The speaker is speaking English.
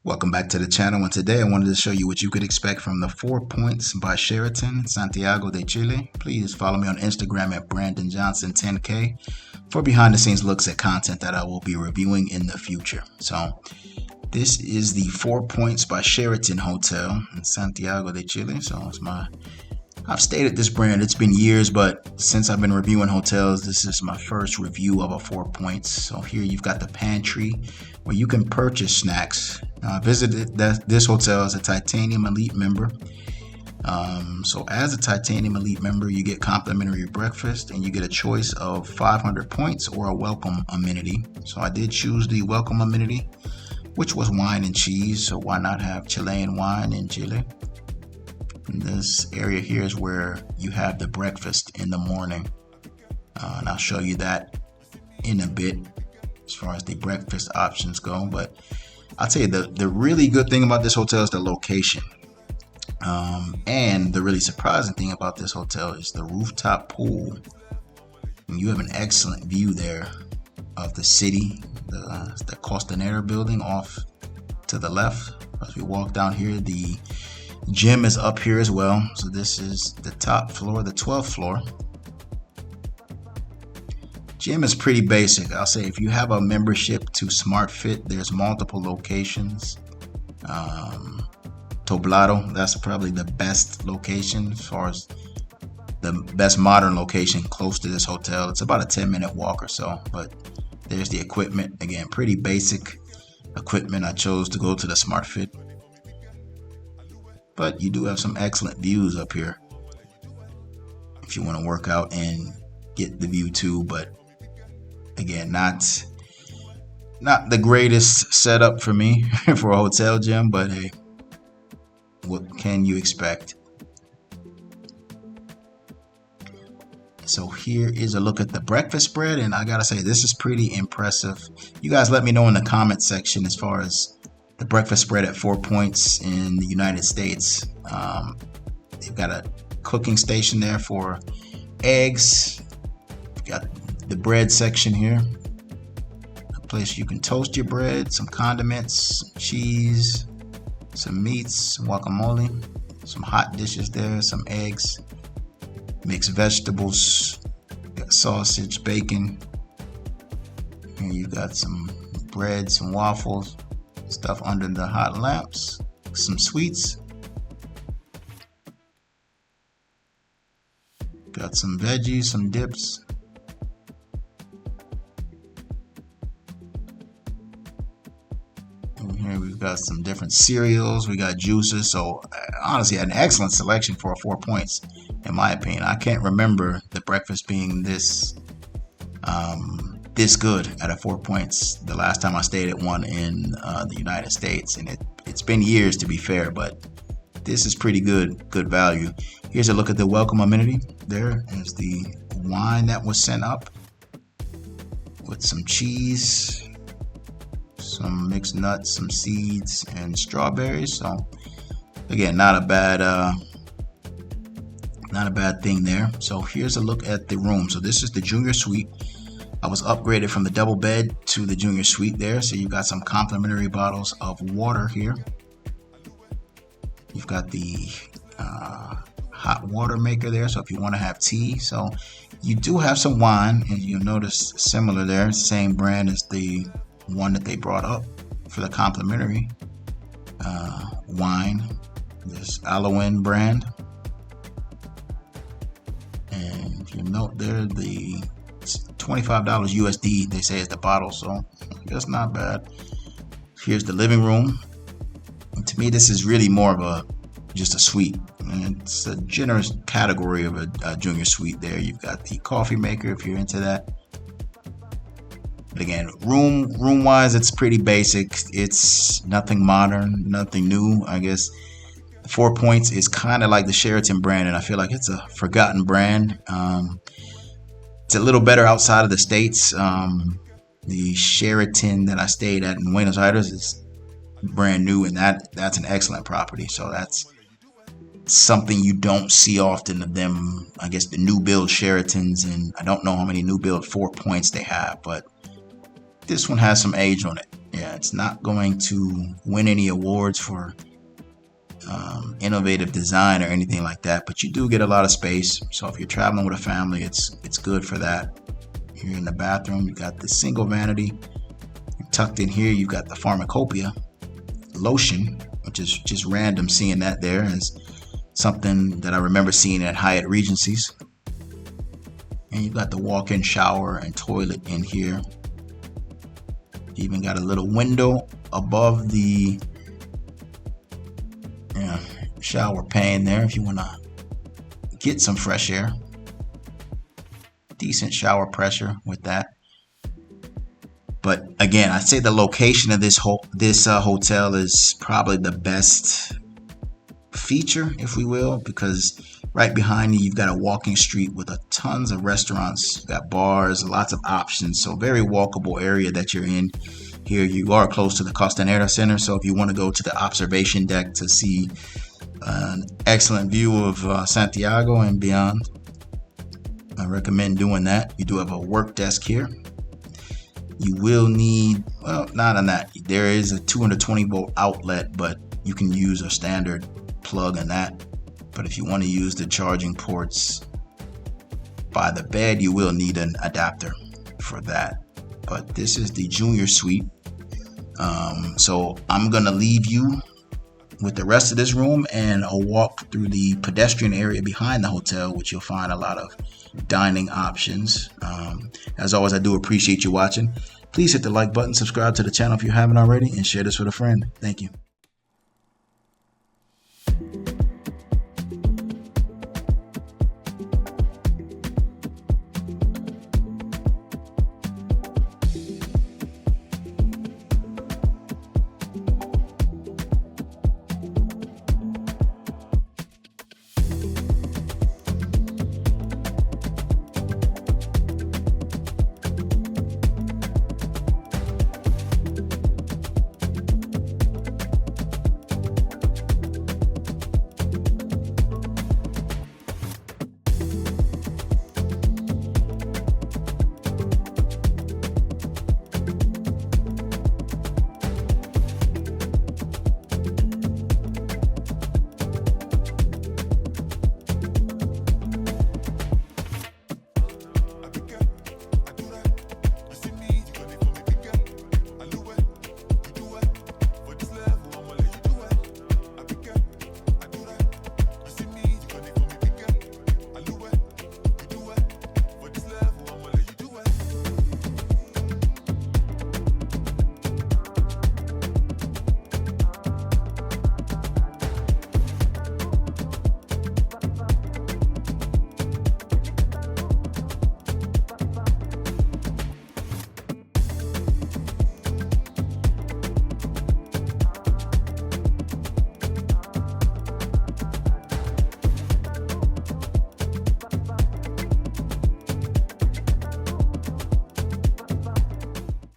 Welcome back to the channel, and today I wanted to show you what you could expect from the 4 Points by Sheraton, Santiago de Chile. Please follow me on Instagram at BrandonJohnson10K for behind the scenes looks at content that I will be reviewing in the future. So this is the 4 Points by Sheraton Hotel in Santiago de Chile. So I've stayed at this brand. It's been years, but since I've been reviewing hotels, this is my first review of a 4 Points. So here you've got the pantry where you can purchase snacks. I visited this hotel as a Titanium Elite member. So as a Titanium Elite member, you get complimentary breakfast and you get a choice of 500 points or a welcome amenity. So I did choose the welcome amenity, which was wine and cheese. So why not have Chilean wine in Chile? And this area here is where you have the breakfast in the morning. And I'll show you that in a bit as far as the breakfast options go. But I'll tell you, the really good thing about this hotel is the location. And the really surprising thing about this hotel is the rooftop pool. And you have an excellent view there of the city, the Costanera building off to the left. As we walk down here, the gym is up here as well. So this is the top floor, the 12th floor. Gym is pretty basic. I'll say if you have a membership to Smart Fit, there's multiple locations. Toblado, that's probably the best location as far as the best modern location close to this hotel. It's about a 10-minute walk or so, but there's the equipment. Again, pretty basic equipment. I chose to go to the Smart Fit, but you do have some excellent views up here if you want to work out and get the view too. But again, not the greatest setup for me for a hotel gym, but hey, what can you expect? So here is a look at the breakfast spread, and I gotta say, this is pretty impressive. You guys let me know in the comment section as far as the breakfast spread at 4 Points in the United States. They've got a cooking station there for eggs. Got the bread section here, a place you can toast your bread, some condiments, some cheese, some meats, some guacamole, some hot dishes there, some eggs, mixed vegetables, got sausage, bacon. Here you got some bread, some waffles, stuff under the hot lamps, some sweets. Got some veggies, some dips. And here we've got some different cereals. We got juices. So honestly, an excellent selection for a 4 Points, in my opinion. I can't remember the breakfast being this good at a 4 Points the last time I stayed at one in the United States, and it's been years, to be fair, but this is pretty good value. Here's a look at the welcome amenity. There is the wine that was sent up with some cheese, some mixed nuts, some seeds, and strawberries. So again, not a bad thing there. So here's a look at the room. So this is the junior suite. I was upgraded from the double bed to the junior suite there. So you've got some complimentary bottles of water here. You've got the hot water maker there, so if you want to have tea. So you do have some wine, and you'll notice similar there, same brand as the one that they brought up for the complimentary wine. This Aloin brand, and if you note there, the $25 USD they say is the bottle, so that's not bad. Here's the living room. And to me, this is really more of just a suite. And it's a generous category of a junior suite there. You've got the coffee maker if you're into that. But again, room wise, it's pretty basic. It's nothing modern, nothing new. I guess the 4 Points is kind of like the Sheraton brand, and I feel like it's a forgotten brand. It's a little better outside of the States. The Sheraton that I stayed at in Buenos Aires is brand new, and that's an excellent property. So that's something you don't see often of them. I guess the new build Sheratons, and I don't know how many new build 4 Points they have, but this one has some age on it. Yeah, it's not going to win any awards for innovative design or anything like that, but you do get a lot of space. So if you're traveling with a family, it's good for that. Here in the bathroom, you got the single vanity. Tucked in here, you got the pharmacopoeia lotion, which is just random seeing that there as something that I remember seeing at Hyatt Regencies. And you got the walk-in shower and toilet in here. You even got a little window above the shower pane there if you want to get some fresh air. Decent shower pressure with that. But again, I'd say the location of this hotel is probably the best feature, if we will, because right behind you, you've got a walking street with tons of restaurants. You've got bars, lots of options. So very walkable area that you're in. Here you are close to the Costanera Center. So if you want to go to the observation deck to see an excellent view of Santiago and beyond, I recommend doing that. You do have a work desk here. You will need, well, not on that. There is a 220 volt outlet, but you can use a standard plug in that. But if you want to use the charging ports by the bed, you will need an adapter for that. But this is the junior suite. So I'm going to leave you with the rest of this room and a walk through the pedestrian area behind the hotel, which you'll find a lot of dining options. As always, I do appreciate you watching. Please hit the like button, subscribe to the channel if you haven't already, and share this with a friend. Thank you.